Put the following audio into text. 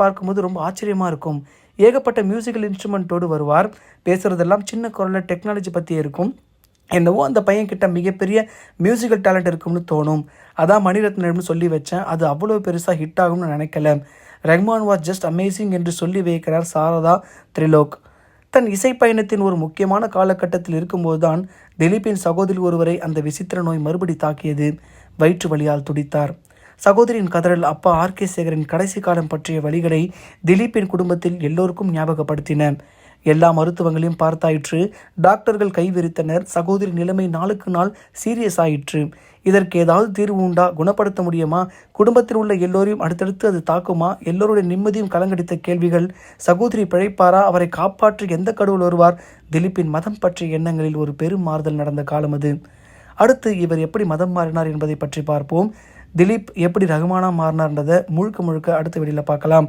பார்க்கும்போது ரொம்ப ஆச்சரியமாக இருக்கும். ஏகப்பட்ட மியூசிக்கல் இன்ஸ்ட்ருமெண்ட்டோடு வருவார். பேசுகிறதெல்லாம் சின்ன குரலில் டெக்னாலஜி பற்றி இருக்கும். என்னவோ அந்த பையன்கிட்ட மிகப்பெரிய மியூசிக்கல் டேலண்ட் இருக்கும்னு தோணும். அதான் மணிரத்னம்னு சொல்லி வச்சேன். அது அவ்வளோ பெருசாக ஹிட் ஆகும்னு நினைக்கல. ரஹ்மான் வாஸ் ஜஸ்ட் அமேசிங் என்று சொல்லி வைக்கிறார் சாரதா திரிலோக். தன் இசை பயணத்தின் ஒரு முக்கியமான காலகட்டத்தில் இருக்கும்போது தான் திலீப்பின் சகோதரி ஒருவரை அந்த விசித்திர நோய் மறுபடி தாக்கியது. வயிற்று வலியால் துடித்தார். சகோதரியின் கதறல் அப்பா ஆர்.கே. சேகரின் கடைசி காலம் பற்றிய வழிகளை திலீப்பின் குடும்பத்தில் எல்லோருக்கும் ஞாபகப்படுத்தின. எல்லா மருத்துவங்களையும் பார்த்தாயிற்று. டாக்டர்கள் கைவிரித்தனர். சகோதரி நிலைமை நாளுக்கு நாள் சீரியஸ் ஆயிற்று. இதற்கு ஏதாவது தீர்வு உண்டா? குணப்படுத்த முடியுமா? குடும்பத்தில் உள்ள எல்லோரையும் அடுத்தடுத்து அது தாக்குமா? எல்லோருடைய நிம்மதியும் கலங்கடித்த கேள்விகள். சகோதரி பிழைப்பாரா? அவரை காப்பாற்றி எந்த கடவுள் வருவார்? திலீப்பின் மதம் பற்றிய எண்ணங்களில் ஒரு பெரும் மாறுதல் நடந்த காலம் அது. அடுத்து இவர் எப்படி மதம் மாறினார் என்பதை பற்றி பார்ப்போம். திலீப் எப்படி ரஹ்மானா மாறினார்ன்றதை முழுக்க அடுத்த வீடியோவில் பார்க்கலாம்.